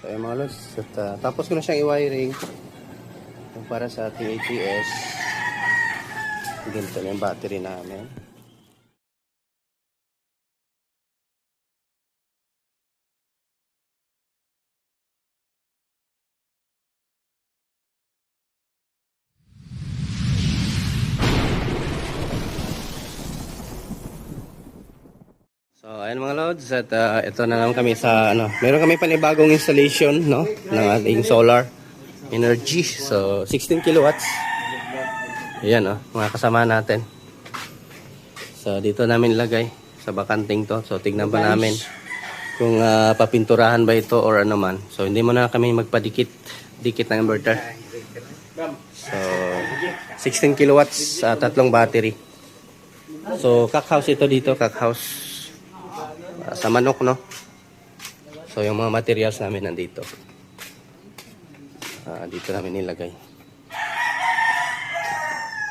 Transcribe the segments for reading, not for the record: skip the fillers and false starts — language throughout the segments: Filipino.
So ayun mga lods, at, tapos ko na siyang i-wiring yung para sa ating ATS. Ganito na yung battery namin. So ayun mga lods, at ito na naman kami sa meron kami panibagong installation ng ating solar energy. So 16 kilowatts. Ayan mga kasama natin. So dito namin ilagay sa bakanting to. So tignan pa namin kung papinturahan ba ito or ano man. So hindi mo na kami magpadikit ng inverter. So 16 kilowatts, tatlong battery. So cockhouse ito dito, cockhouse sa manok, So yung mga materials namin nandito. Dito namin nilagay.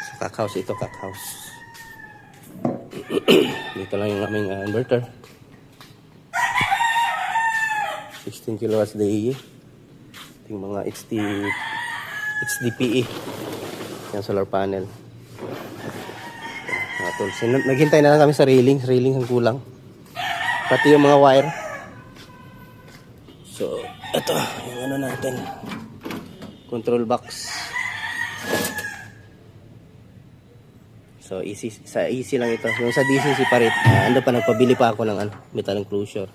So cockhouse ito, cockhouse. Dito lang yung aming inverter. 16 kilowatts DE. Yung mga HDPE. Yung solar panel. Mga tools. Naghintay na lang kami sa railing ang kulang. Pati yung mga wire. So, ito yung natin. Control box. So, easy lang ito. Yung sa DC separate. Ando pa, nagpabili pa ako ng metal enclosure.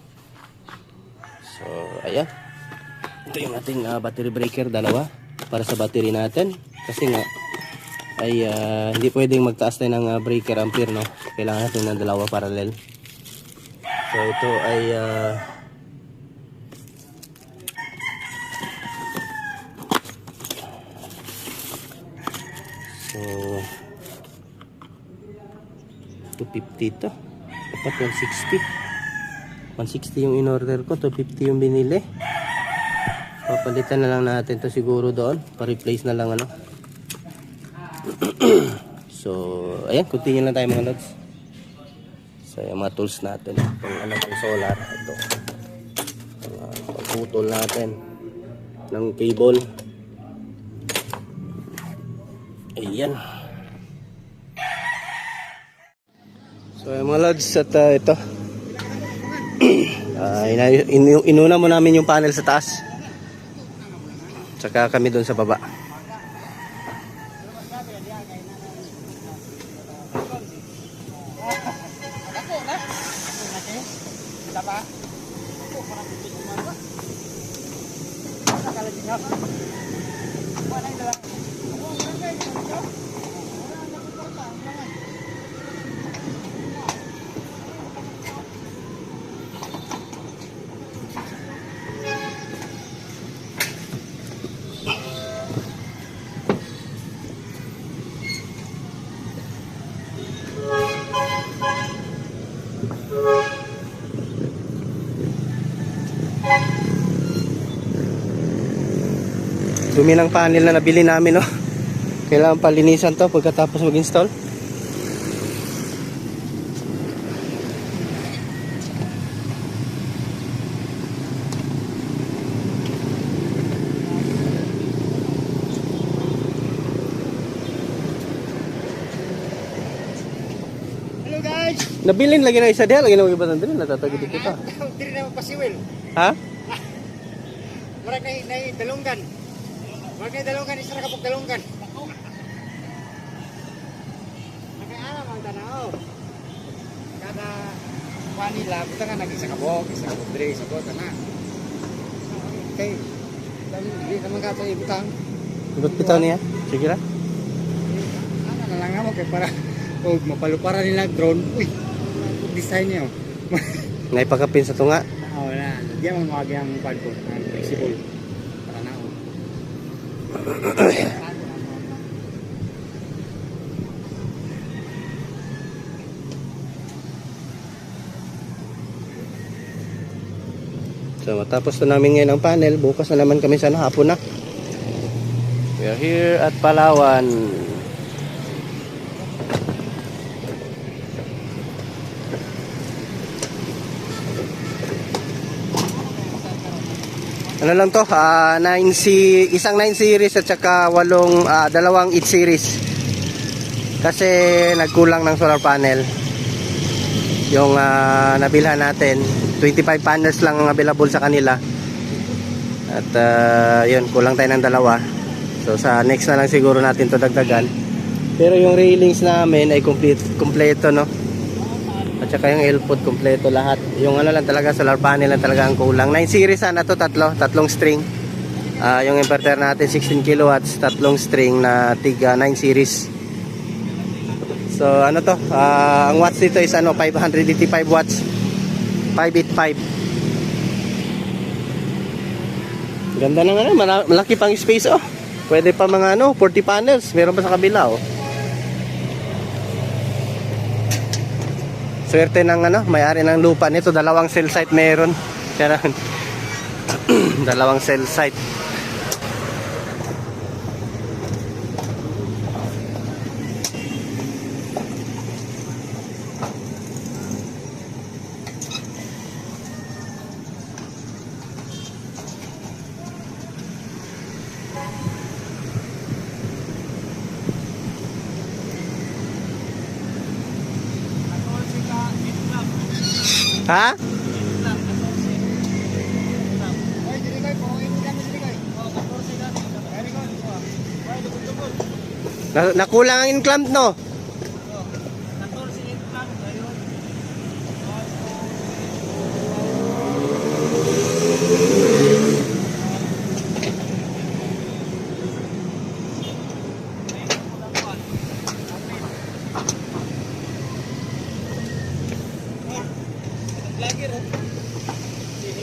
So, ayan. Ito yung ating battery breaker, dalawa. Para sa battery natin. Kasi nga, ay hindi pwedeng magtaas tayo ng breaker ampere, Kailangan natin ng dalawa parallel. So ito ay so 250 to. Dapat 160 yung in-order ko, 250 yung binili. Papalitan na lang natin to siguro doon, pa-replace na lang So ayan, continue lang tayo mga lods. So yung mga tools natin pang solar ito. Pagputol natin ng cable. Ayan. So yung mga lods, at ito inuna mo namin yung panel sa taas, tsaka kami doon sa baba. Dumi ng panel na nabili namin, Kailangan palinisan to pagkatapos mag-install. Hello guys. Nabilin lagi na isa diha, lagi na mag-ibatan din, natatagid dito ta. Diri na magpasiwil. Ha? Murag na dalunggan. Murag na dalunggan, isa na kapag dalunggan. Nakaala mang tanaw. Kada wanila, buta nga nag-isa kabok diri, isa kabok na. Okay. Hindi naman ka ito ibutang. Ibut-bitaw niya? Sige ra. Ano na lang ako kay para mapalupara nila drone. Uy, design niyo. Naipakapin sa tunga. Wala. Diyan mo mawag yung quadro. Flexible. Para na ako. So matapos na namin ngayon ang panel, bukas na naman kami sana hapon na. We are here at Palawan. Ano lang to, isang 9 series at saka dalawang 8 series. Kasi nagkulang ng solar panel. Yung nabilhan natin, 25 panels lang ang available sa kanila. At yun, kulang tayo ng dalawa. So sa next na lang siguro natin to dagdagan. Pero yung railings namin ay kompleto, no? At saka yung L-pod kompleto lahat. Yung ano lang talaga, solar panel lang talaga ang kulang. 9 series na to, tatlong string. Yung inverter natin 16 kilowatts, tatlong string na tiga 9 series. So ano to, ang watts dito is 585 watts. 585. Ganda ng malaki pang space, oh. Pwede pa mga 40 panels. Meron pa sa kabila, oh. Swerte ng may-ari ng lupa nito, dalawang cell site meron. Kaya dalawang cell site. Ha? Nakulang ang incline, no?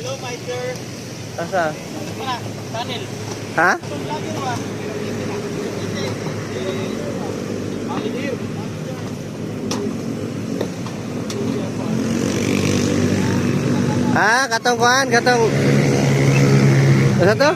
Hello, my sir. Asa? Tunnel. Ha? Katong kuhan, katong. Asa to?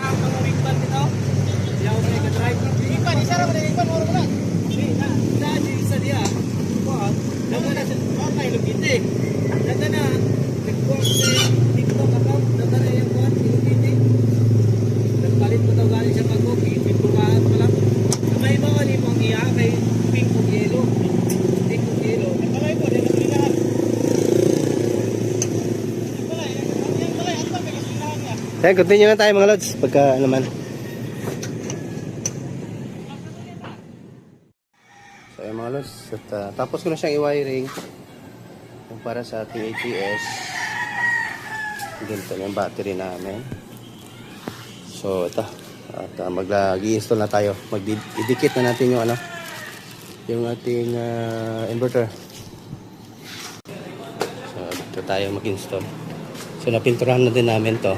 Kaya continue na tayo mga lods pagka naman. So ayun mga lods, at, tapos ko na siyang i-wiring yung para sa ating ATS. Ganito na yung battery namin. So ito, at mag-i-install na tayo. Mag-idikit na natin yung yung ating inverter. So dito tayo mag-install. So napinturahan na din namin to.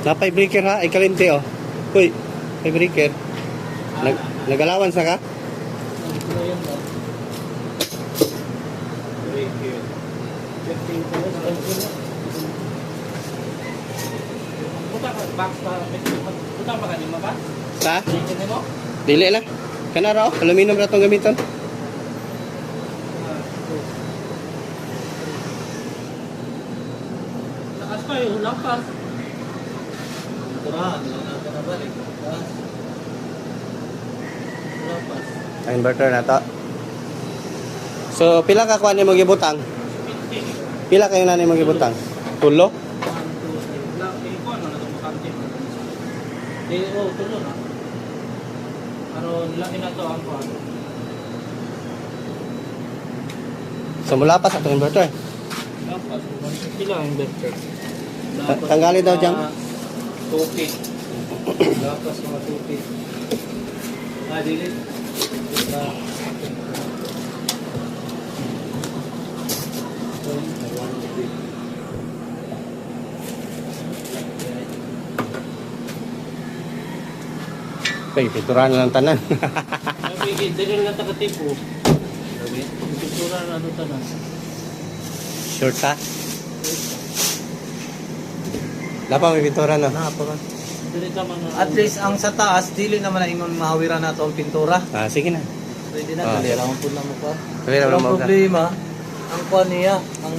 Napay breaker ha, ay kalente oh. Uy, may breaker. Nagalawan sa ka? Sa? Dili lang. Kanara oh, aluminum ra tong gamiton. Lakas pa yung lakas. Ang inverter na to. So, pila ka kuha ni mong gibutang? Pila kayo na ni mong gibutang? Tulo? Tulo na. Pero laki na to ang kuha. So, mula pa sa itong inverter. Lakas. Pila ang inverter. Tanggalin daw dyan. Tupit. Lakas mga tupit. Dilit. Okay, piturahan na lang tanan. Dili na takatipo. Pintura na ano tanan. Sure ka? Lapa may pintura no? At least ang sa taas, dili naman na ingon mahawiran na ito ang pintura. Sige na. Pwede na, kalira mo po na mo pa. Kalira mo Ang ka. problema, ang kuan niya, ang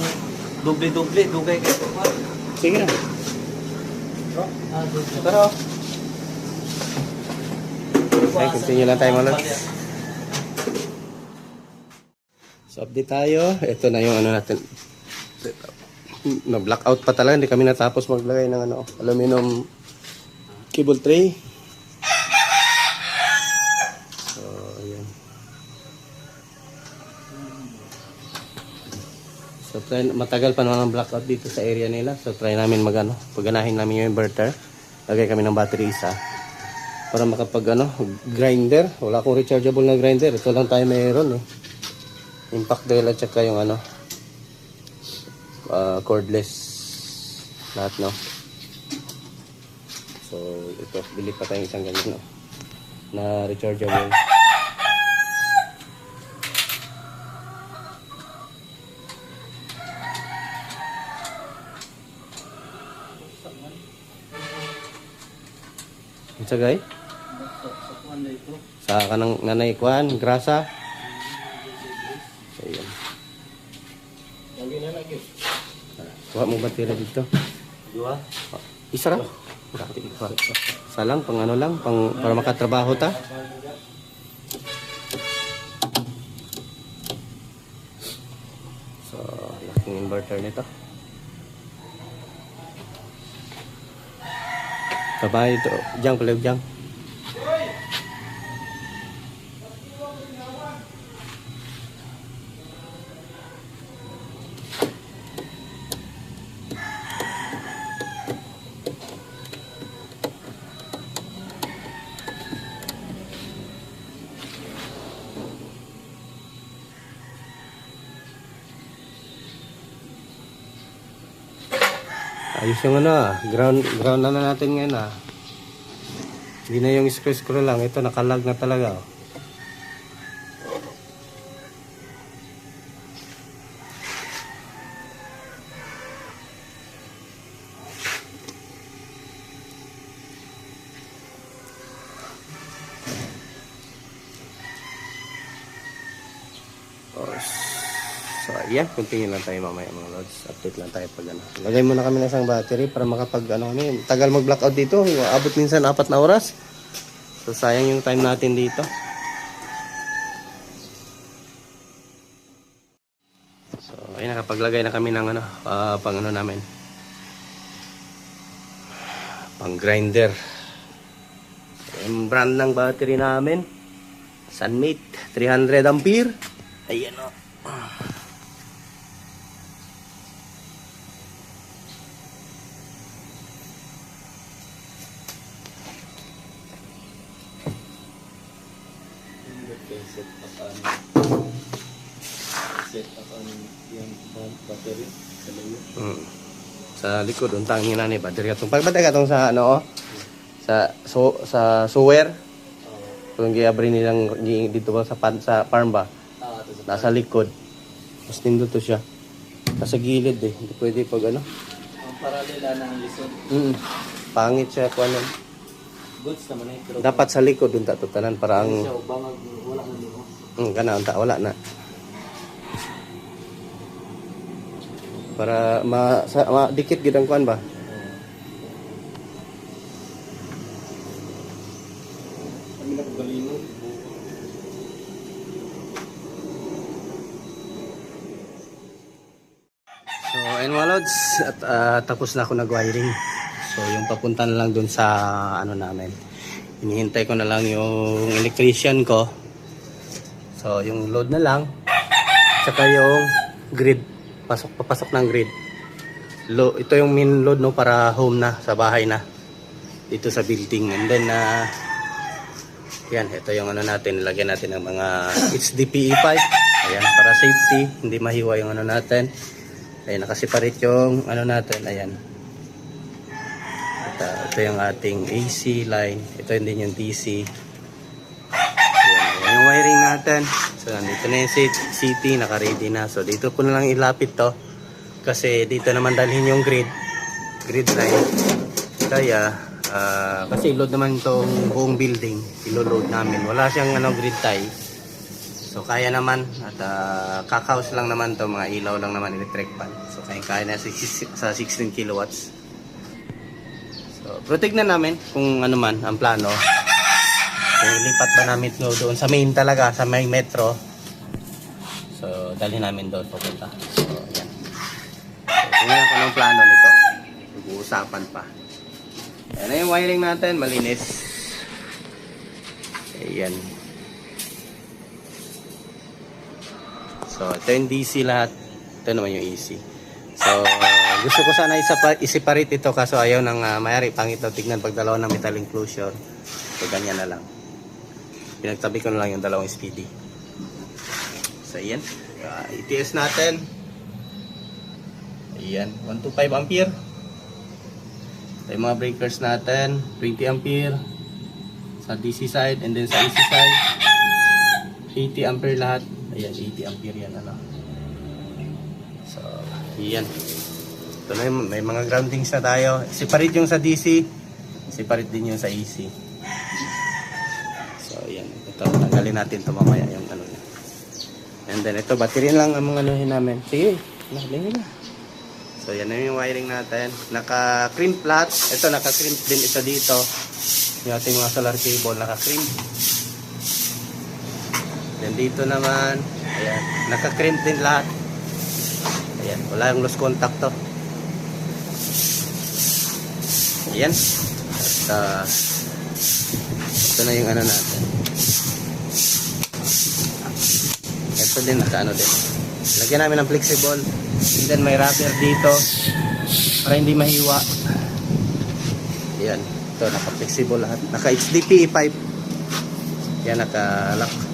doble-doble, dugay kay kuan. Sige na. Ah, doble. Pero, okay, continue lang tayo mga lods. So, update tayo. Ito na yung ano natin. Na-blackout pa talaga. Hindi kami natapos maglagay ng ano, aluminum cable tray. So, ayan. So, matagal pa naman ang blackout dito sa area nila. So, try namin magano, pagganahin namin yung inverter. Lagay kami ng battery isa. Para makapag ano, grinder. Wala akong rechargeable na grinder. Ito lang tayo mayroon eh. Impact dial at saka yung ano, cordless lahat, no. So ito, bili pa tayong isang ganyan, no, na rechargeable. Sa gay? Sa kanang nanay kuan, grasa. Ayan. Kuha mo battery dito. Dua. Isa ra. Isa lang, pang ano lang, pang, para makatrabaho ta. So, laking inverter nito. Sabay ito. Diyan pala, diyan. Ayos yung ano ground na natin ngayon ah. Hindi na yung screw lang, ito nakalag na talaga. So, ayan, continue lang tayo mamaya mga lods. Update lang tayo pag ano. Lagay muna kami ng isang battery para makapag ano kami. Tagal mag-blackout dito. Abot minsan 4 na oras. So, sayang yung time natin dito. So, ayan, nakapaglagay na kami ng ano, pang ano namin. Pang grinder. Yung brand ng battery namin. Sunmate, 300 ampere. Ayan o. Battery sa layo. Sa likod untang ina ni battery atong pagbadag atong sa ano sa sewer. Kung giabri nilang dito ba sa farm ba? Nasa likod. Mas nindot to siya. Nasa gilid eh. Hindi pwede pag ano. Ang paralela na ang lisod. Pangit siya kung ano. Goods naman eh. Pero Dapat sa likod unta tutanan para ang siya bangag wala na nimo. kana unta wala na. Para dikit gid ang kuan ba? Kami na galino. So ayun mga lods at tapos na ako nag-wiring. So yung papunta na lang dun sa ano namin. Hinihintay ko na lang yung electrician ko. So yung load na lang. Saka yung grid. Papasok ng grid. Ito yung main load no para home na sa bahay na. Dito sa building. And then yan, ito yung ano natin, lagyan natin ng mga HDPE pipe. Ayan, para safety, hindi mahiwa yung ano natin. Ayan, nakaseparate yung ano natin, ayan. At, ito yung ating AC line. Ito din yung DC. Ayan, yung wiring natin. So, dito na yung CT, naka-ready na. So, dito ko na lang ilapit to. Kasi dito naman dalhin yung grid line. Kaya, kasi load naman itong buong building. Ilo-load namin. Wala siyang ano, grid tie. So kaya naman at kakaos lang naman to, mga ilaw lang naman, electric fan. So kaya na sa 16 kilowatts. So pero tignan namin kung ano man ang plano. Kung ilipat ba namin doon sa main talaga, sa may metro. So dalhin namin doon pupunta. So yan. So tingnan ko ng plano nito. Pag-uusapan pa. Yan na yung wiring natin, malinis. Ayan. So, ito yung DC lahat. Ito naman yung AC. So, gusto ko sana i-separate ito kaso ayaw ng mayari. Pangit daw tignan pag dalawa ng metal enclosure. So, ganyan na lang. Pinagtabi ko na lang yung dalawang SPD. So, ayan. ETS natin. Ayan. 125 ampere. Ito yung mga breakers natin. 20 ampere. Sa DC side and then sa AC side. 80 ampere lahat. Ayan, 80 ampere yan, ano. So, ayan. Ito na yung, may mga groundings na tayo. Separate yung sa DC, separate din yung sa AC. So, ayan. Ito, tanggalin natin ito mamaya yung ano niya. And then, ito, battery lang ang mga anuhin namin. Sige, nahalingin na. So, yan na yung wiring natin. Naka-crimp flat. Ito, naka-crimp din ito dito. Yung ating mga solar cable, naka-crimp. Then dito naman, ayan, naka-crimp din lahat. Ayan, wala yung loose contact to. Ayan. At ito na yung ano natin. Ito din, naka-ano din. Lagyan namin ng flexible. And then may rubber dito para hindi mahiwa. Ayan, ito, naka-flexible lahat. Naka-HDPE pipe. Ayan, naka-lock.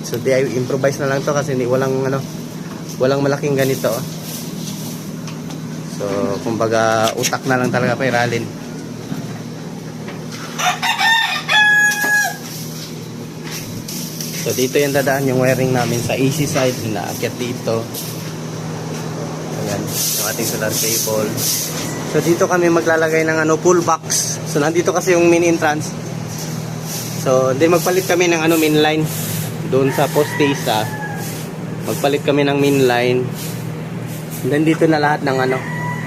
So di ay improvise na lang to kasi walang malaking ganito. So kumbaga utak na lang talaga pa iralin. So dito yung dadaan yung wiring namin sa AC side, inaakyat dito. Ayan, yung ating solar cable. So dito kami maglalagay ng pull box. So nandito kasi yung main entrance. So hindi magpalit kami ng main line. Doon sa poste isa, magpalit kami ng main line. And then dito na lahat ng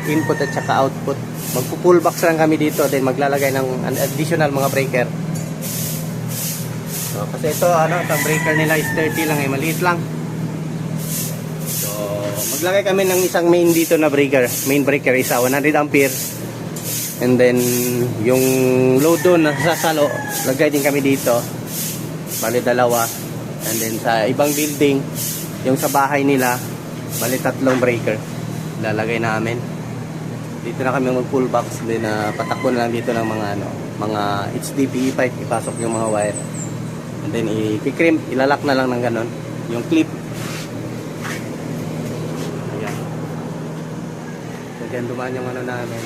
input at saka output. Magpo-pull box lang kami dito, then maglalagay ng additional mga breaker. So kasi ito itong breaker nila is 30 lang, maliit lang. So maglagay kami ng isang main dito na breaker. Main breaker isa 100 ampere. And then yung load doon na sasalo, lagay din kami dito. Bali dalawa. And then sa ibang building, yung sa bahay nila, bali 3 breaker lalagay namin. Dito na kami mag full box, then patakbo na lang dito ng mga HDPE pipe, ipasok yung mga wire. And then i-crimp, ilalak na lang ng ganon yung clip. Ayan. So dyan dumaan yung namin.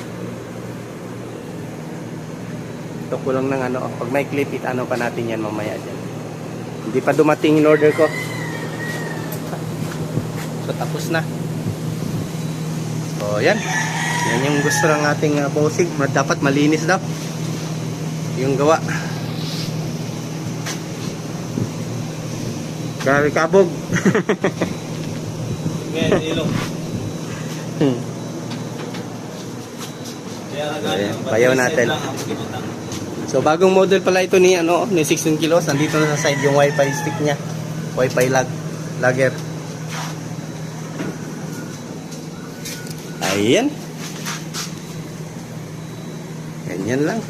Ito kulang ng pag may clip, pa natin yan mamaya dyan. Hindi pa dumating in order ko. So tapos na. So yan. Yan yung gusto ng ating bossing. Dapat malinis daw yung gawa. Grabe kabog. Ngayon, ilong. Bayaw natin. So bagong model pala ito ni 16 kilos. Nandito na sa side yung wifi stick niya. Wifi logger. Ayan. Ganyan lang.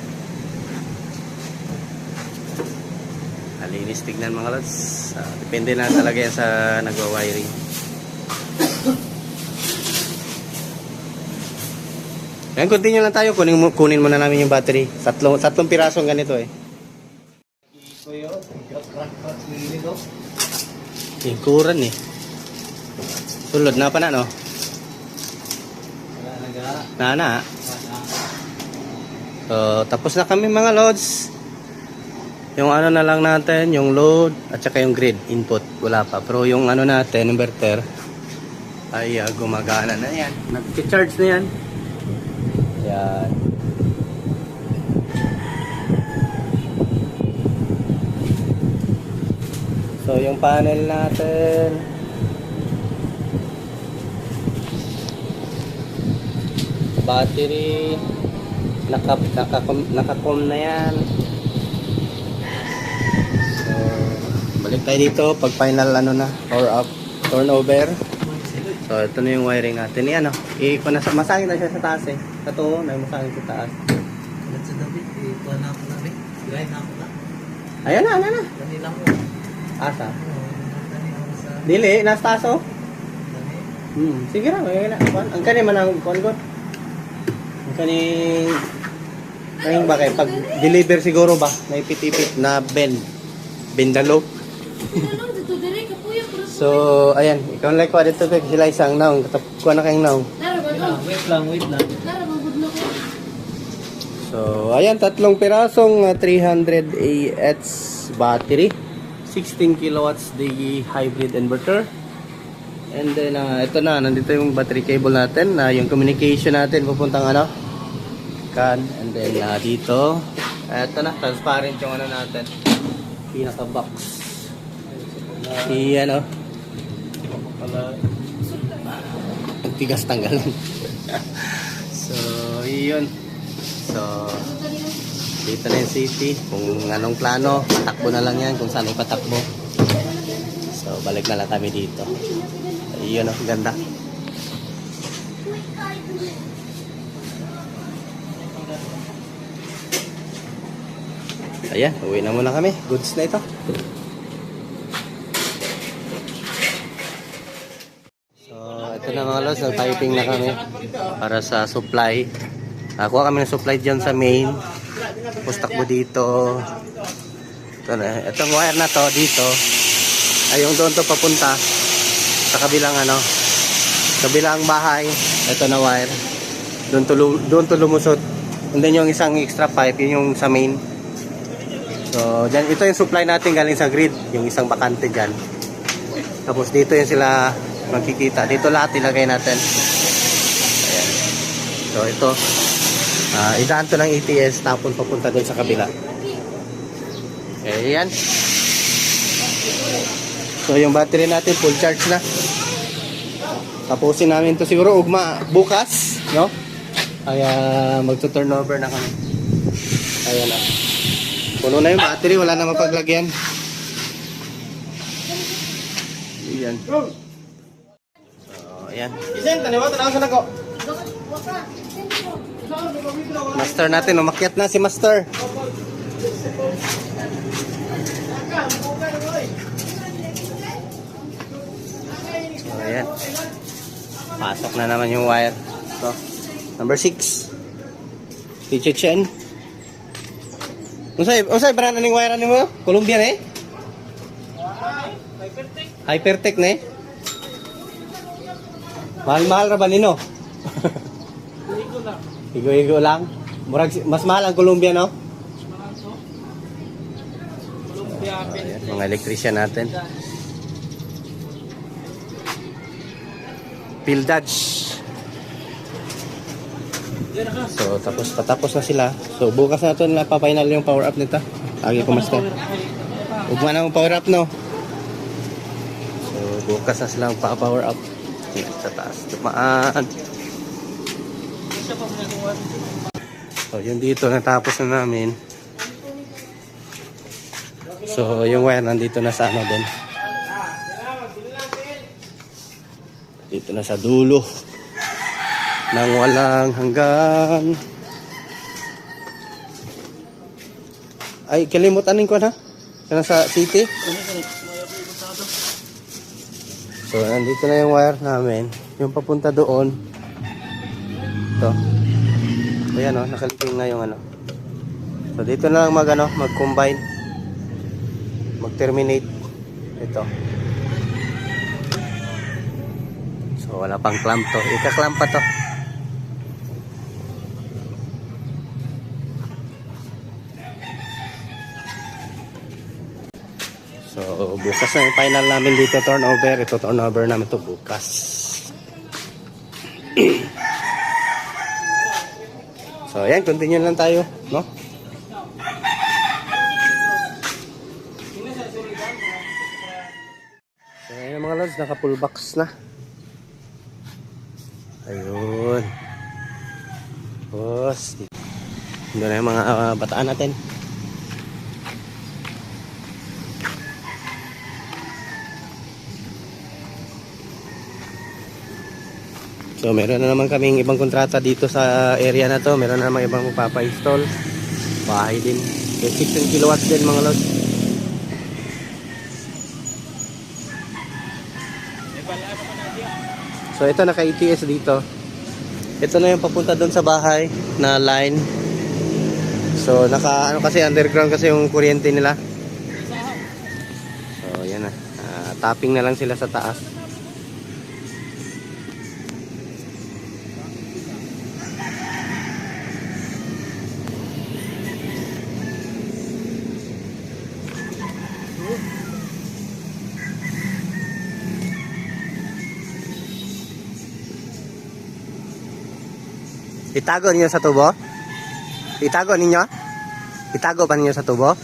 Alinis tignan mga lods. Depende na talaga yan sa nagwa-wiring. Ngayon, continue lang tayo. Kunin muna namin yung battery. Tatlong pirasong ganito eh. Tingkuran eh. Sulod na pa na, no? Na. So, tapos na kami mga loads. Yung na lang natin, yung load at saka yung grid input. Wala pa. Pero yung natin, inverter, ay gumagana na yan. Nag-charge na yan. Yan. So So, yung panel natin. Battery. Naka-com na yan. So, balik tayo dito pag final ano na, power up, turnover. So, ito na yung wiring natin. Yan, masangin na siya sa taas eh. Ito, may masangin sa taas. Ulit sa David, ikuha na ako na rin. Grind na ako na. Ayan na. Dali lang mo. Asa? Dali ako sa... Dili, nasa taas oh. Dali. Sige lang, ayan na. Ang kanin man ang kuwan. Ang kaning bakit? Pag deliver siguro ba, may ipit-ipit na bendalo. So, ayan, ikaw like ko dito kay sila isang naong, kuha na kayong naong. Wait lang. So, ayan, 3 pirasong 300 AH battery, 16 kilowatts the hybrid inverter. And then, ito na, nandito yung battery cable natin, yung communication natin pupuntang CAN. And then, dito, ito na, transparent yung natin, pinaka-box. Iyan ang tigas tanggalan. So, iyon. So, dito na yung city. Kung anong plano, patakbo na lang yan kung saan ipatakbo. So, balik na lang kami dito. Iyon, ganda. Ayan, uwi na muna kami. Goods na ito. So, ito na mga lods, nag-piping na kami para sa supply. Nakuha kami ng supply dyan sa main. Tapos takbo dito. Ito na. Itong wire na to dito ay yung doon to papunta sa kabilang kabilang bahay. Ito na wire. Doon to lumusot. And then yung isang extra pipe, yun yung sa main. So, dyan, ito yung supply natin galing sa grid. Yung isang bakante dyan. Tapos dito yung sila magkikita. Dito lahat ilagay natin. Ayan. So, ito. Idaan to ng ATS tapon papunta doon sa kabila. Ayan. So yung battery natin full charge na. Tapusin namin to siguro ugma bukas, no? Kaya magto-turnover na kami. Ayan na. Puno na yung battery, wala na mapaglagyan. Ayan. So, ayan. Isen, taniwa, tanaw sa nako. Master natin, umakyat na si Master. So, ayan. Pasok na naman yung wire. So, number 6. Teacher Chen. Usay, brand ng wire mo? Colombian eh? Hypertech na eh? Mahal-mahal ra ba nino? Higo-higo lang. Murag mas mahal ang Columbia, no? Ayan, mga electrician natin. Field Dodge. So, patapos na sila. So, bukas na ito napapainal yung power up nito. Lagi ko master. Ugma na yung power up, no? So, bukas na sila pa-power up. Sa taas. Tumaan. So, yung dito natapos na namin. So, yung wire nandito na sa din. Dito na sa dulo. Nang walang hanggan. Ay, kalimutan ko na. Kana sa city. So, nandito na yung wire namin. Yung papunta doon. Ito. Ayan o, nakaliping na yung So, dito na lang mag-combine. Mag-terminate. Ito. So, wala pang clamp to. Ika-clamp pa to. So, bukas na yung final namin dito turnover. Ito turnover namin to bukas. So, ayan, continue lang tayo, no? naka full box na. Ayun. Boss. Doon na yung mga bataan natin. So meron na naman kaming ibang kontrata dito sa area na to. Meron na naman ibang magpapa-install. Bahay din. 16 kilowatts din mga lods. So ito naka ETS dito. Ito na yung papunta doon sa bahay na line. So naka ano kasi underground kasi yung kuryente nila. So yan na. Tapping na lang sila sa taas. Itago ninyo sa tubo? Itago ninyo? Itago pa ninyo sa tubo?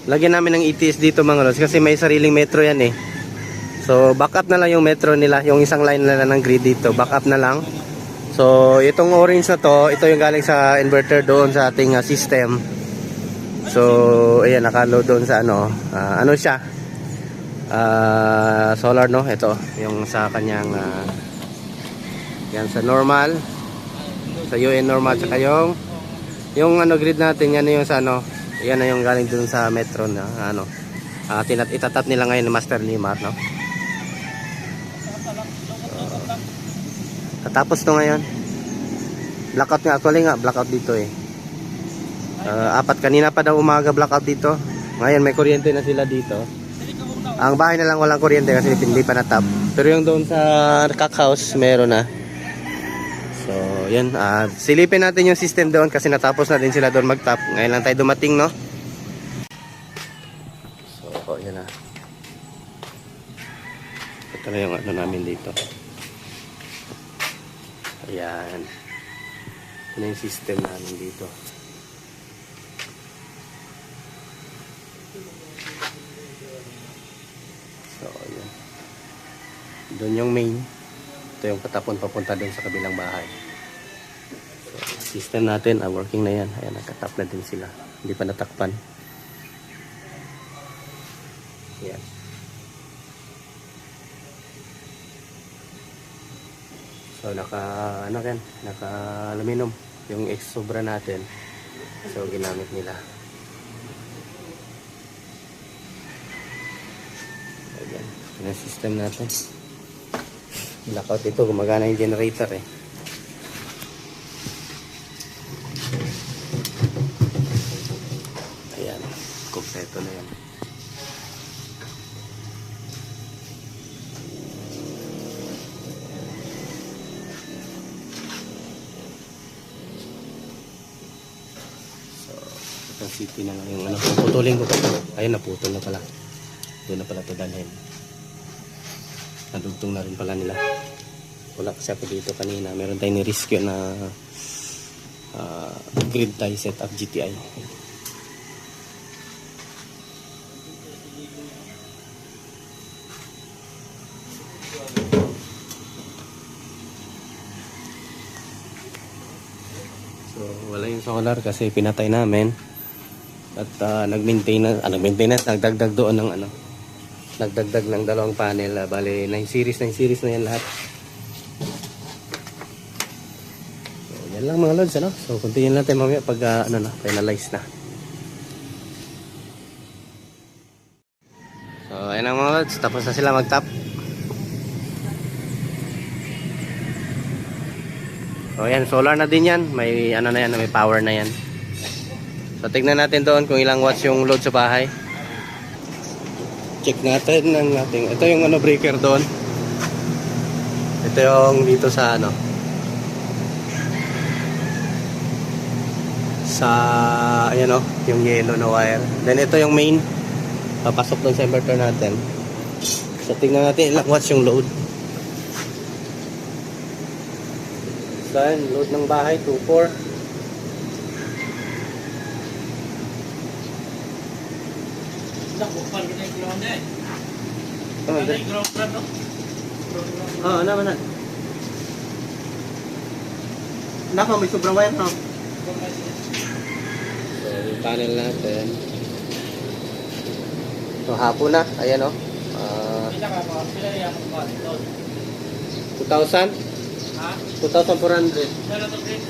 Lagyan namin ng ETS dito mga lods kasi may sariling metro yan eh. So back up na lang yung metro nila, yung isang line nila ng grid dito, back up na lang. So itong orange na to, ito yung galing sa inverter doon sa ating system. So ayan, nakaload doon sa ano siya? Solar no, ito yung sa kanyang yan sa normal, sa UN normal, tsaka yung grid natin, yan yung sa yan na yung galing dun sa metro na itatap nila ngayon ng master limit no. Tapos to ngayon blackout nga, actually nga blackout dito eh. Apat kanina pa daw umaga blackout dito, ngayon may kuryente na sila dito. Ang bahay na lang walang kuryente kasi hindi pa na-tap. Pero yung doon sa cockhouse meron na. So, yan. Silipin natin yung system doon kasi natapos na din sila doon mag-tap. Ngayon lang tayo dumating, no? So, yan na. Ito na yung namin dito. Ayan. Ito na yung system namin dito. So, ayan. Doon yung main. Ito yung patapon papunta doon sa kabilang bahay. So, system natin, working na yan. Ayan, nakatap na din sila. Hindi pa natakpan. Ayan. So, naka aluminum. Yung ex-sobra natin. So, ginamit nila. Yan ang system natin. Blackout ito, gumagana yung generator eh. Ayan, kompleto na yan. So, itong city na lang yung puputulin ko pa. Ayun, naputol na pala. Doon na pala ito dalhin. Nadugtong na rin pala nila. Wala kasi ako dito kanina. Meron tayong ni-rescue na grid tie setup GTI. So wala yung solar kasi pinatay namin. At nagdagdag doon ng nagdagdag ng dalawang panel. Bale 9 series na yan lahat. So yan lang mga lods, so continue natin mamaya pag finalize na. So ayan ang mga lods, tapos na sila mag-tap. So ayan, solar na din yan, may na yan, may power na yan. So tignan natin doon kung ilang watts yung load sa bahay. Check natin ng ating, ito yung breaker doon. Ito yung dito sa sa ayan yung yellow na wire. Then ito yung main papasok doon sa inverter natin. So tingnan natin ilang watts yung load. So load ng bahay 2.4. Kuan kita yung ground eh. Oh, Ano yung ground plant no? oh, naman na. Napa, may sobrang wire no? So, yung panel natin. So, hapon na. Ayan o. Pila ka ba? Pila yung kuan doon? 2,000? Ha? 2,400. Pila na to grade?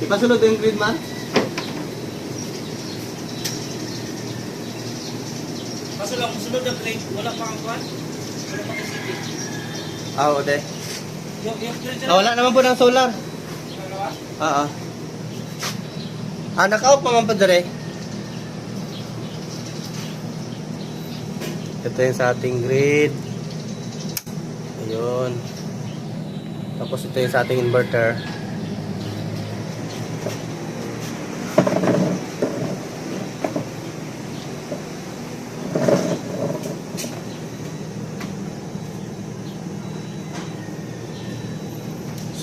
Ipasunod yung grid man? Kaso lang, sunod ang grade, wala pa ang kuan? Wala pa ang city. Ah, oo, de. Yung grade Ah, wala naman po ng solar. Oo. Ah, naka-off naman pa dere. Ito yung sa ating grid. Ayun. Tapos ito yung sa ating inverter.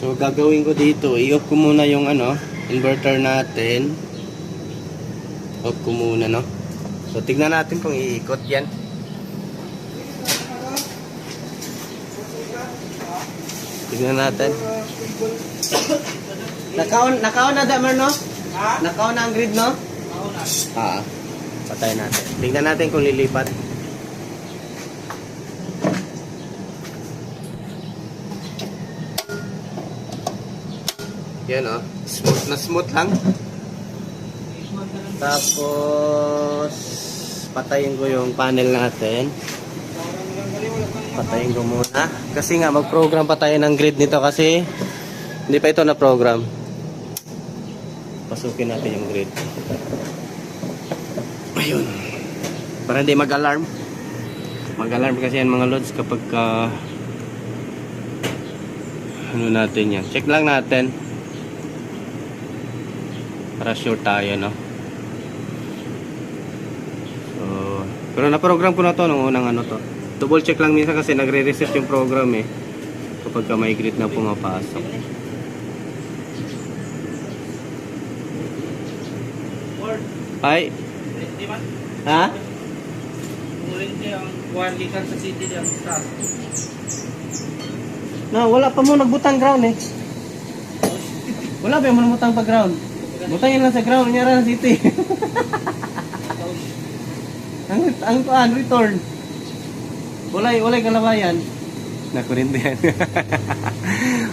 So gagawin ko dito, i-off ko muna yung ano, inverter natin. Off ko muna, no. So tignan natin kung iikot 'yan. Tignan natin. Nakaon na damer, no? Ha? Nakaon na ang grid, no? Oo na. Ah. Patay natin. Tignan natin kung lilipat. Yan, oh. Smooth na smooth lang. Tapos patayin ko yung panel natin. Patayin ko muna. Kasi nga mag-program pa tayo ng grid nito kasi hindi pa ito na-program. Pasukin natin yung grid. Ayun. Para hindi mag-alarm. Mag-alarm kasi yan mga lods kapag ano natin yan. Check lang natin. Para sure tayo, no? So, pero na-program ko na to nung unang ano to. Double check lang minsan kasi nagre-reset yung program eh. Kapag ka may grid na pumapasok. Word. Ay, Di ba? ha? Muling ang kuan gikan sa city diyan sa. Na, wala pa mo nagbutang ground eh. Wala pa mo nagbutang pa ground. Butangin lang sa ground, nyara na city. ang kuan, return. Walay kalabayan. Nakurintihan.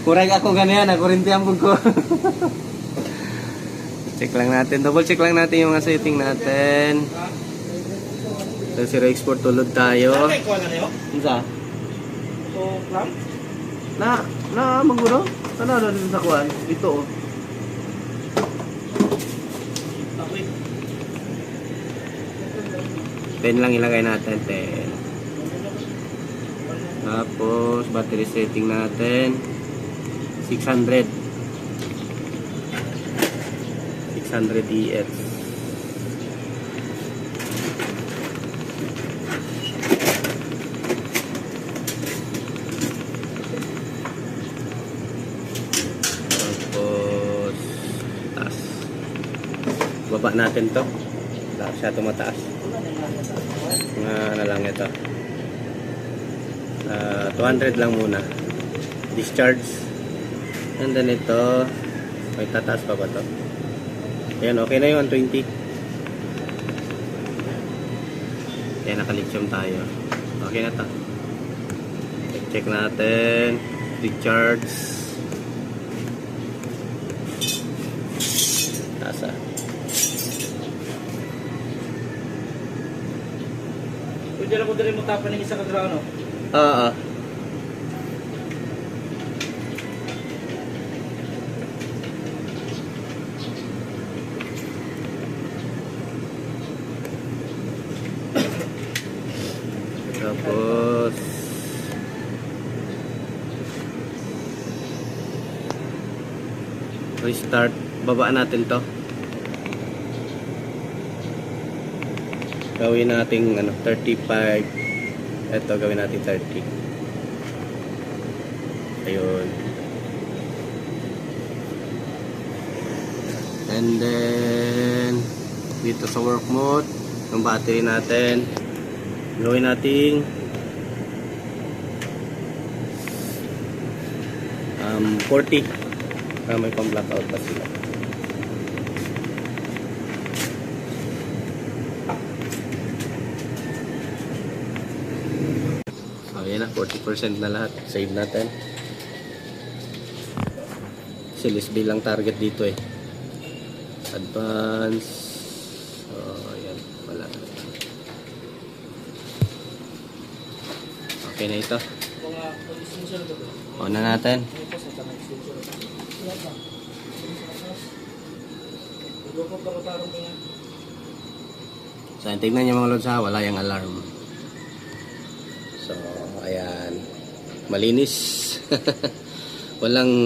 Kurang ako ganyan, nakurintihan po ko. Check lang natin, double check lang natin yung mga setting natin. So, zero export tulod tayo. Ano kuan na niyo? Isa? So, clamp? Na, maguro? Ano dito sa kuan? Dito oh. Okay. 10 lang ilagay natin, 10. Tapos, battery setting natin 600 EF. Tapos, taas. Baba natin to. Wala siya tumataas. Ano lang ito. 200 lang muna. Discharge. And then ito, may tataas pa ba to? Ayan, okay na yung 120. Ayan, naka-lithium tayo. Okay na to. Check natin. Discharge. Tasa. Pwede na mo dali mo tapan ng isa ka ground no? Oo. Tapos restart, baba natin to. Gawin natin ano 35. Ito gawin natin 30. Ayun. And then dito sa work mode, yung battery natin Gawin nating 40 para may pang blackout pa sila. So yan na, 40% na lahat. Save natin. Si Lisby lang target dito eh. Advance. So yan, wala. Okay na ito. Mga extension na ba? On na natin. So, tignan nyo mga lods ha, wala yung alarm. So, ayan. Malinis. walang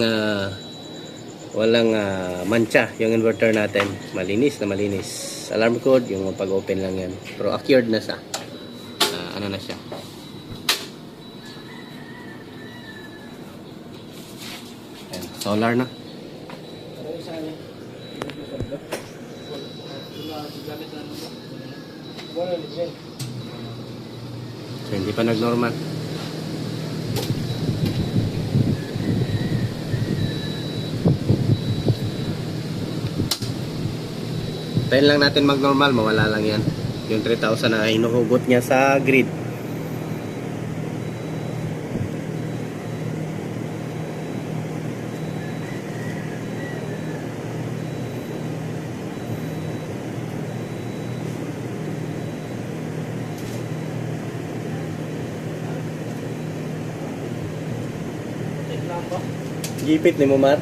mancha yung inverter natin. Malinis na malinis. Alarm code, yung pag-open lang yan. Pero accured na siya. Ano na siya. Ayan, solar na. So, hindi pa nag-normal. Tayo lang natin mag-normal, mawala lang yan. Yung 3,000 na hinuhugot niya sa grid. Gipit ni mo, Mar.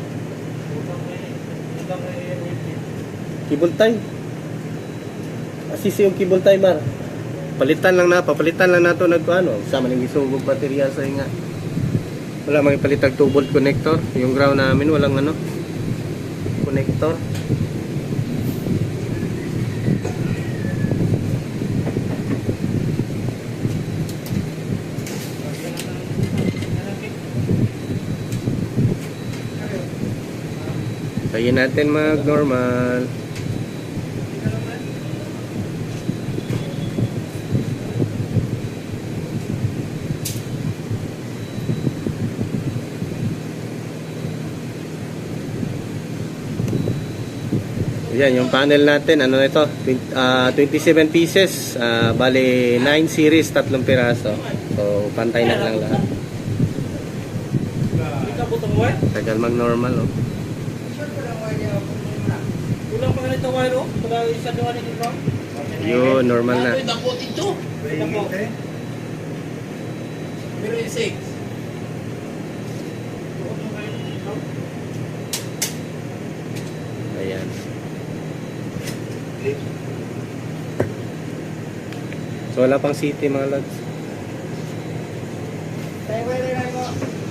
Cable tie. Asisi yung cable tie, Mar. Papalitan lang nato nagkuano. Sama ning gisugog baterya sa nga. Wala mang ipalitag 2-volt connector. Yung ground namin walang ano connector. Kaya natin mag-normal. Yan, yung panel natin, ano ito? 27 pieces, bali 9 series, 3 piraso. So, pantay na lang lahat. Tagal mag-normal, oh. Kulang pa ganito wire, oh. Kulang isa doon dito. Yun, normal na. Ito dako dito. Dako. Pero 6. Ayan. So, wala pang city, mga lads. Tayo ko rin ako.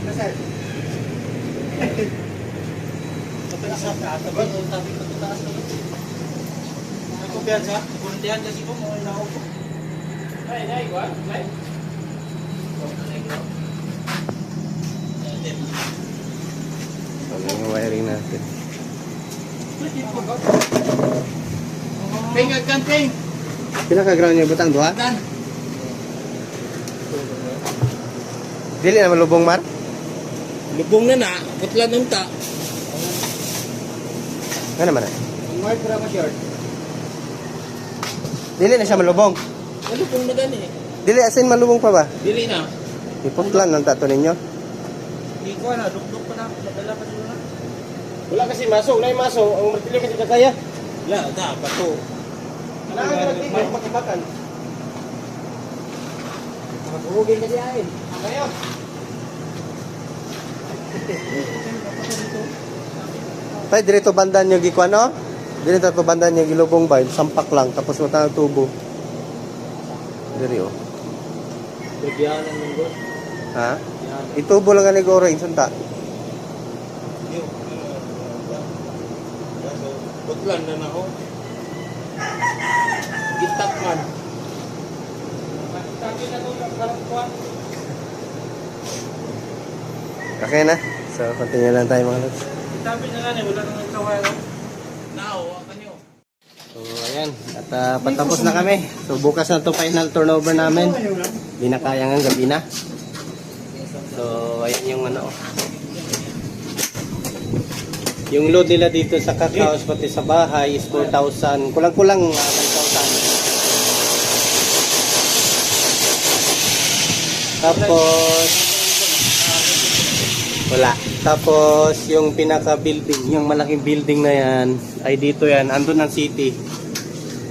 Nasaan? Sa taas, tabi ko taas. Ako biyan sa, kuntihan kasi ko mo na ako. Ay, what? Ay. So, yung wiring natin. Pingag kanting. Pinaka-ground niya butang duha? Dan. Dili na malubong, Mar? Lubong na na, putlan ng ta. Ano naman na? Ang white para ma-short. Dili na siya malubong. Lubong na gani. Dili, asin malubong pa ba? Dili na. Iputlan ng tato ninyo. Di ko na, dukduk pa na, madala pa nila. Wala kasi maso, wala yung maso. Ang martilyo kasi kakaya. La, da, bato. May pakibakan. Magugin ka diyan. Kayo. Tay, dirito bandan yung gikuan, no? Dirito to bandan yung gilubong ba? Sampak lang, tapos matang tubo. Diri, oh. Bigyanan ng god. Ha? Itubo lang nga ni Goro, insunta. Putlan na na ako. Gitak man. Tapi na to karang kuan. Okay na. So, continue lang tayo mga lods. Tapi na nga wala nang kaway no. Now, kanyo. So, ayan. ayan. At patapos na kami. So bukas na to final turnover namin. Hindi na kaya ng gabi na. So ayan yung ano. Yung load nila dito sa Kakaos pati sa bahay is 4,000. Kulang-kulang 5,000. Tapos wala. Tapos yung pinaka-building, yung malaking building na yan, ay dito yan, andun ang city.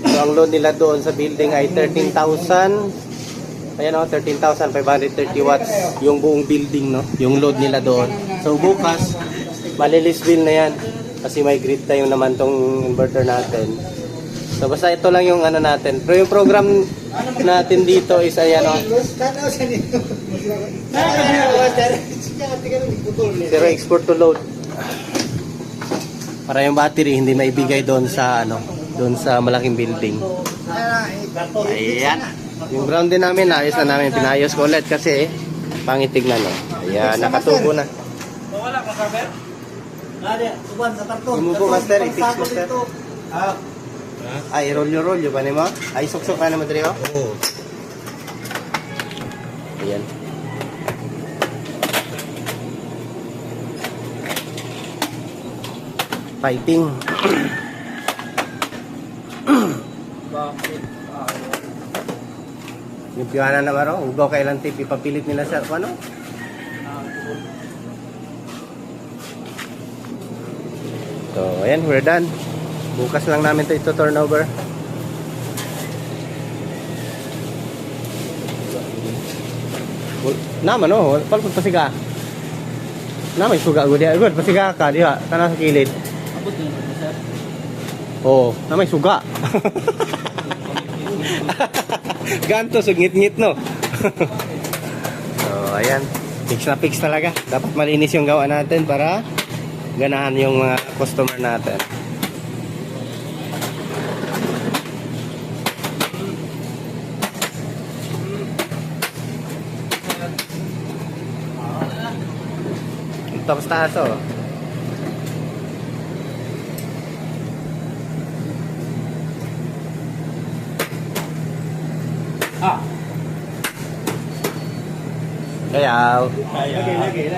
So ang load nila doon sa building ay 13,000. Ayan o, 13,530 watts yung buong building, no? Yung load nila doon. So bukas, malilis bill na yan. Kasi may grid tayo naman tong inverter natin. So basta ito lang yung ano natin. Pero yung program natin dito is ayan o. Pero export to load. Para yung battery hindi maibigay doon sa ano, doon sa malaking building. Ayan. Yung ground din namin, ayos na namin. Pinayos ko ulit kasi pangit tignan no. Ayan, nakatubo na. Wala ka cover? Nada, tuban sa tarto. Tumubo master, i-fix master. Ay, roll ba ni mo? Ay, suksok ka naman dito? Oo. Ayan. Fighting. Bakit? Yung piwana na maro, ugaw kailan tip ipapilit nila sa ano? So, ayan, we're done. Bukas lang namin ito turnover. Naman oh, palpag pasiga. Naman suga gud dia, gud pasiga ka diha kana sa kilid. Abot din ba, sir? Oh, naman suga. Ganto sugit-ngit no. So, ayan. Fix na fix talaga. Dapat malinis yung gawa natin para ganahan yung mga customer natin. Tapos taas oh. Ah. Kayaw. Lagi.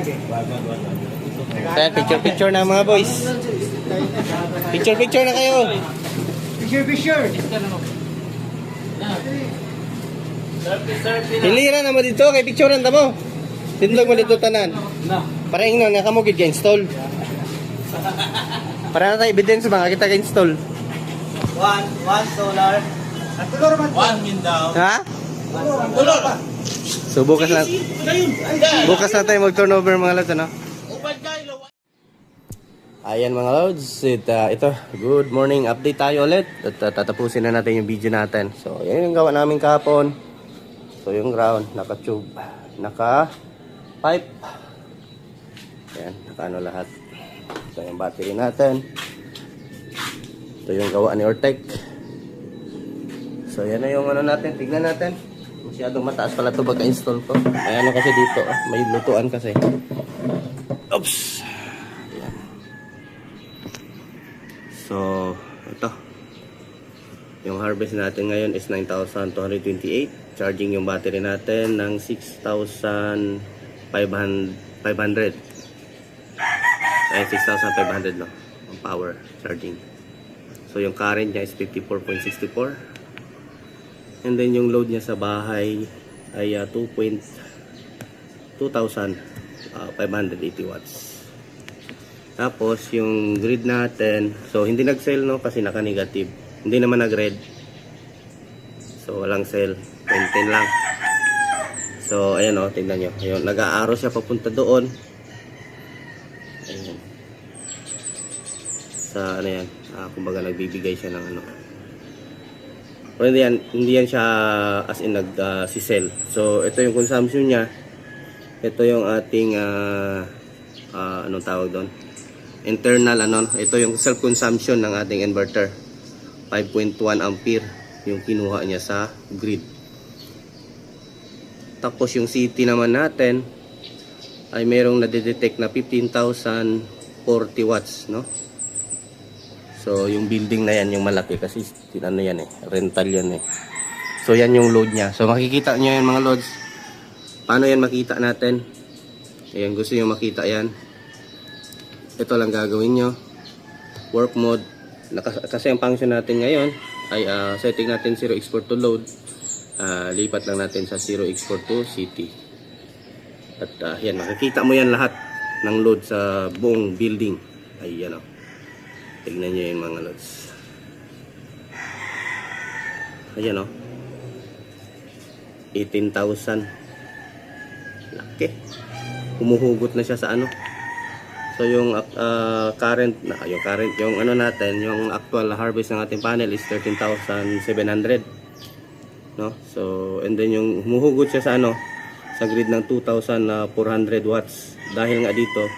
Ayan, picture na mga boys. Picture na kayo. Picture. Hilira naman dito kay picturean ta mo. Tindog mo dito tanan. Na. Para ingnon nga kamo gid install. Para na tayo evidence mga kita ka-install. One solar. One min daw. Ha? Tulor. So bukas na tayo mag-turnover mga lods ano. Ayan mga lods, ito good morning update tayo ulit at tatapusin na natin yung video natin. So yan yung gawa namin kahapon. So yung ground, naka-tube, naka-pipe. Ayan, naka-ano lahat. So yung battery natin. Ito yung gawa ni Ortec. So yan na yung ano natin, tignan natin. Masyadong mataas pala ito pagka-install ko. Ayan ano kasi dito, may lutuan kasi. Oops! Ayan. So, ito. Yung harvest natin ngayon is 9,228. Charging yung battery natin ng 6,500. Ay, 6,500 no. Ang power charging. So, yung current niya is 54.64. And then yung load niya sa bahay ay 2,580 watts. Tapos yung grid natin, so hindi nag-sell no kasi naka-negative. Hindi naman nag-red. So walang sell, 10 lang. So ayan oh, tingnan niyo. Ayun, nag-aaro siya papunta doon. Ayun. Sa ano yan, kumbaga nagbibigay siya ng ano. Pero hindi yan siya as in nag-sell. So ito yung consumption niya. Ito yung ating anong tawag doon? Internal ano, ito yung self-consumption ng ating inverter. 5.1 ampere yung kinuha niya sa grid. Tapos yung CT naman natin ay merong nadedetect na 15,040 watts, no? So yung building na yan yung malaki kasi Ano yan eh, rental yan eh. So yan yung load niya. So makikita nyo yan mga loads. Paano yan makita natin? Ayan, gusto nyo makita yan. Ito lang gagawin nyo. Work mode. Kasi ang function natin ngayon ay setting natin 0 export to load. Lipat lang natin sa 0 export to city. At yan, makikita mo yan lahat ng load sa buong building. Ayan o. Tignan nyo yun mga loads. Ayan o. 18,000. Laki. Humuhugot na siya sa ano. So yung yung ano natin, yung actual harvest ng ating panel is 13,700. No? So and then yung humuhugot siya sa ano, sa grid ng 2,400 watts. Dahil nga dito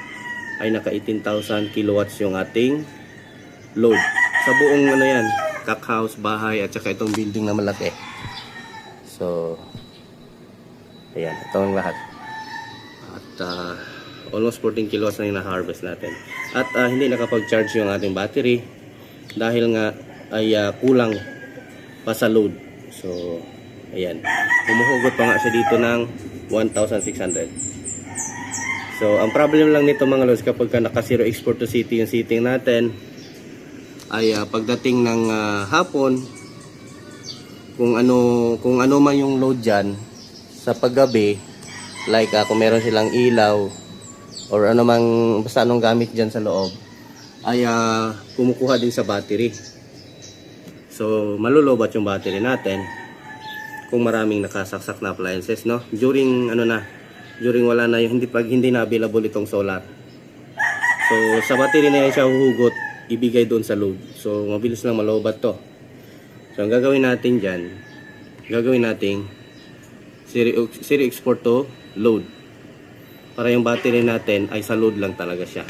ay naka 18,000 kilowatts yung ating load. Sa buong ano yan, cock house, bahay at saka itong building na malaki. So ayan, ito ang lahat. At almost 14 kilowatts na yung na-harvest natin. At hindi nakapag-charge yung ating battery dahil nga ay kulang pa sa load. So ayan, humuhugot pa nga siya dito ng 1,600. So ang problem lang nito mga lods, kapag naka 0 export to city yung setting natin, ay pagdating ng hapon, kung ano man yung load dyan sa paggabi, like kung meron silang ilaw or ano mang basta anong gamit dyan sa loob, ay kumukuha din sa battery. So malulobat yung battery natin kung maraming nakasaksak na appliances, no? During wala na yung hindi na available itong solar. So sa battery na yan siya huhugot, ibigay doon sa load. So mabilis lang malobat to. So ang gagawin natin dyan, gagawin nating 0 export to load para yung battery natin ay sa load lang talaga siya.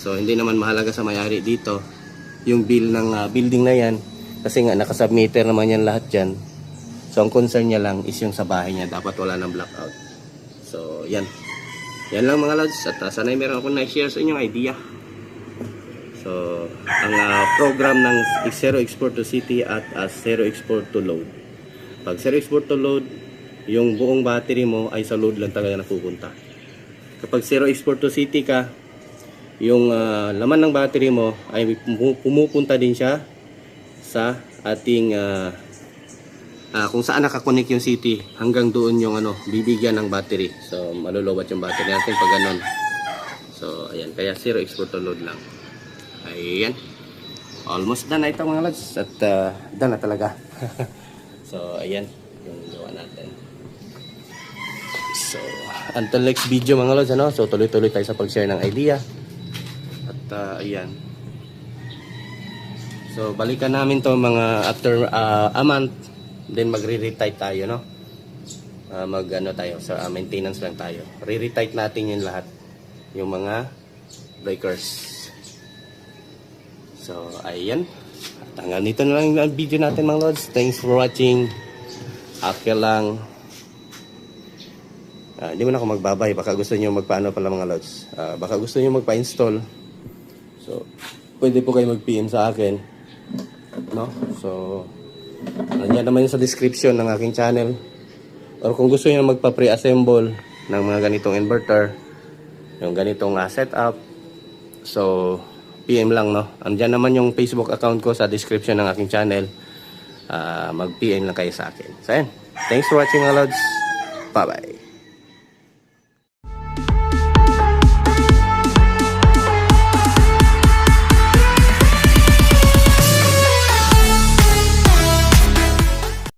So hindi naman mahalaga sa may-ari dito yung bill ng building na yan, kasi nga nakasubmeter naman yan lahat dyan. So ang concern niya lang is yung sa bahay niya, dapat wala ng blackout. So yan lang mga lods. At sana'y meron akong na-share sa inyong idea. So ang program ng 0 export to city at 0 export to load. Pag 0 export to load, yung buong battery mo ay sa load lang talaga napupunta. Kapag 0 export to city ka, yung laman ng battery mo ay pumupunta din siya sa ating kung saan nakakonek yung city, hanggang doon yung bibigyan ng battery. So malulowat yung battery natin pag ganon. So ayan, kaya 0 export to load lang. Ayan, almost done na ito mga lads. At done na talaga. So ayan yung gawa natin. So until next video mga lods, so tuloy-tuloy tayo sa pag-share ng idea. At ayan, so balikan namin to mga after a month, then magre-retight tayo, no? Tayo sa maintenance lang tayo. Re-retight natin yung lahat, yung mga breakers. So ayan, at hanggang dito na lang ang video natin mga lods. Thanks for watching. Okay lang. Hindi mo na ako magbabay. Baka gusto nyo magpaano pala mga lods. Baka gusto nyo magpa-install. So, pwede po kayo mag-PM sa akin. No? So, nandiyan naman yung sa description ng aking channel. Or kung gusto nyo magpa-pre-assemble ng mga ganitong inverter, yung ganitong setup, so, PM lang, no? Andiyan naman yung Facebook account ko sa description ng aking channel. Mag-PM lang kayo sa akin. So, ayan. Thanks for watching mga lods. Bye-bye.